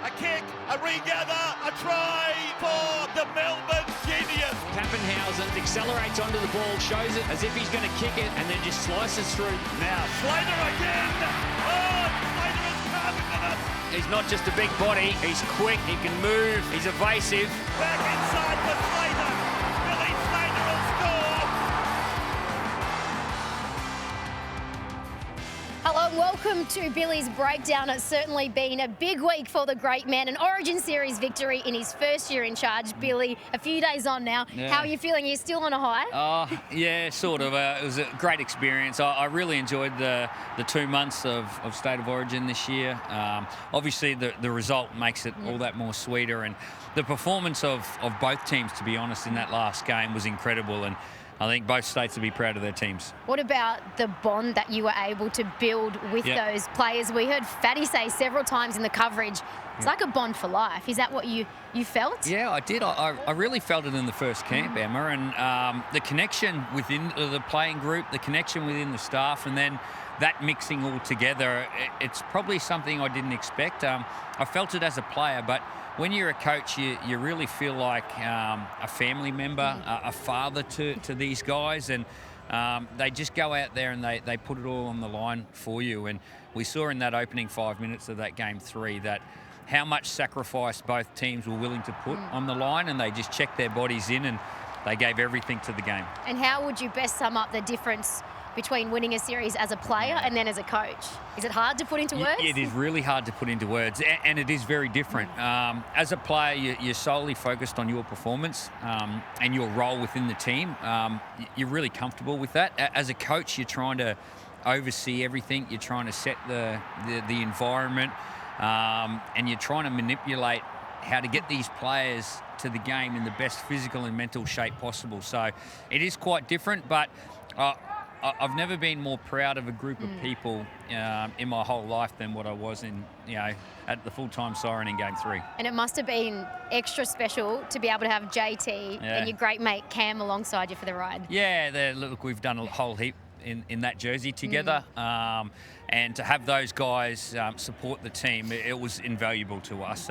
a kick, a regather, a try for the Melbourne Genius. Pappenhausen accelerates onto the ball, shows it as if he's going to kick it, and then just slices through. Now, Slater again. Oh, Slater is carving with it. He's not just a big body, he's quick, he can move, he's evasive. Back inside for Slater. Billy Slater will score. Hello and welcome to Billy's Breakdown. It's certainly been a big week for the great man. An Origin Series victory in his first year in charge. Billy, a few days on now. Yeah. How are you feeling? Are you still on a high? Yeah, sort of. It was a great experience. I really enjoyed the 2 months of State of Origin this year. Obviously, the result makes it all that more sweeter. And the performance of both teams, to be honest, in that last game was incredible. And I think both states would be proud of their teams. What about the bond that you were able to build with those players? We heard Fatty say several times in the coverage, it's like a bond for life. Is that what you felt? Yeah, I did. I really felt it in the first camp, Emma, and the connection within the playing group, the connection within the staff, and then that mixing all together, it's probably something I didn't expect. I felt it as a player, but when you're a coach, you really feel like a family member, a father to these guys, and they just go out there and they put it all on the line for you. And we saw in that opening 5 minutes of that game 3 that how much sacrifice both teams were willing to put on the line, and they just checked their bodies in and they gave everything to the game. And how would you best sum up the difference between winning a series as a player and then as a coach? Is it hard to put into words? It is really hard to put into words, and it is very different. As a player, you're solely focused on your performance and your role within the team. You're really comfortable with that. As a coach, you're trying to oversee everything. You're trying to set the environment, and you're trying to manipulate how to get these players to the game in the best physical and mental shape possible. So it is quite different, but I've never been more proud of a group of people in my whole life than what I was at the full-time siren in Game 3. And it must have been extra special to be able to have JT and your great mate Cam alongside you for the ride. Yeah, look, we've done a whole heap in that jersey together, and to have those guys support the team, it was invaluable to us.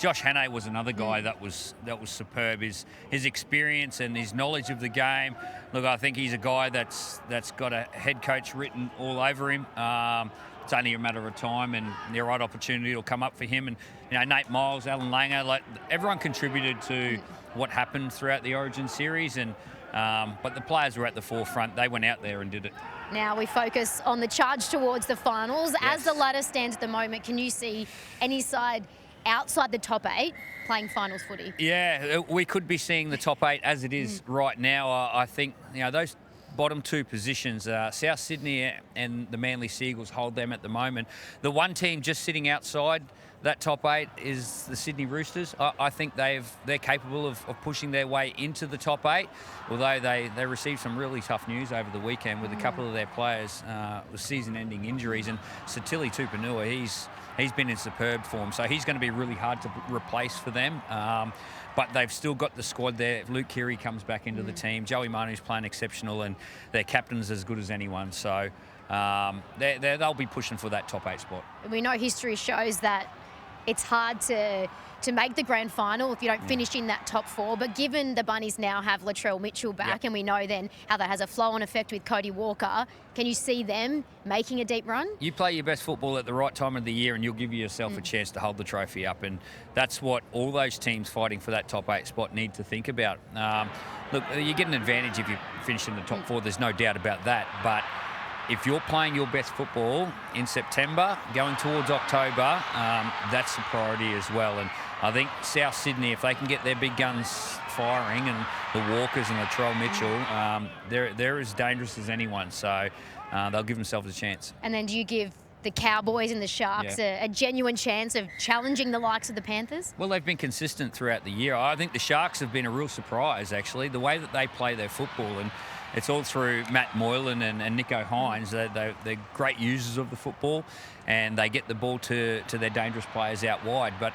Josh Hannay was another guy that was superb. His experience and his knowledge of the game. Look, I think he's a guy that's got a head coach written all over him. It's only a matter of time, and the right opportunity will come up for him. And Nate Miles, Alan Langer, like everyone contributed to what happened throughout the Origin series, and but the players were at the forefront. They went out there and did it. Now we focus on the charge towards the finals. As the ladder stands at the moment, can you see any side outside the top 8 playing finals footy? Yeah, we could be seeing the top 8 as it is right now. I think those bottom 2 positions, South Sydney and the Manly Seagulls hold them at the moment. The one team just sitting outside that top 8 is the Sydney Roosters. I think they're capable of pushing their way into the top 8, although they received some really tough news over the weekend with a couple of their players with season-ending injuries. And Satili Tupanua, he's been in superb form, so he's going to be really hard to replace for them. But they've still got the squad there. Luke Keary comes back into the team. Joey Manu's playing exceptional, and their captain's as good as anyone. So they'll be pushing for that top 8 spot. We know history shows that it's hard to make the grand final if you don't finish in that top 4. But given the Bunnies now have Latrell Mitchell back, and we know then how that has a flow-on effect with Cody Walker, can you see them making a deep run? You play your best football at the right time of the year, and you'll give yourself a chance to hold the trophy up. And that's what all those teams fighting for that top 8 spot need to think about. Look, you get an advantage if you finish in the top 4. There's no doubt about that. But if you're playing your best football in September, going towards October, that's a priority as well. And I think South Sydney, if they can get their big guns firing, and the Walkers and Latrell Mitchell, they're as dangerous as anyone. So they'll give themselves a chance. And then do you give the Cowboys and the Sharks a genuine chance of challenging the likes of the Panthers? Well, they've been consistent throughout the year. I think the Sharks have been a real surprise, actually, the way that they play their football. And it's all through Matt Moylan and Nico Hines. They're great users of the football, and they get the ball to their dangerous players out wide. But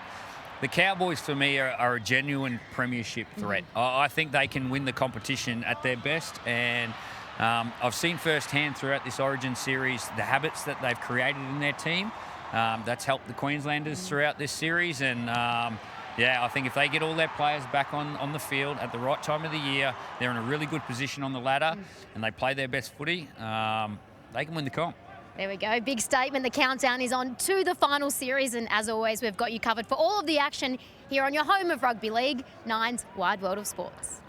the Cowboys, for me, are a genuine premiership threat. I think they can win the competition at their best, and I've seen firsthand throughout this Origin series the habits that they've created in their team. That's helped the Queenslanders throughout this series. And, I think if they get all their players back on the field at the right time of the year, they're in a really good position on the ladder and they play their best footy, they can win the comp. There we go. Big statement. The countdown is on to the final series. And as always, we've got you covered for all of the action here on your home of rugby league, Nine's Wide World of Sports.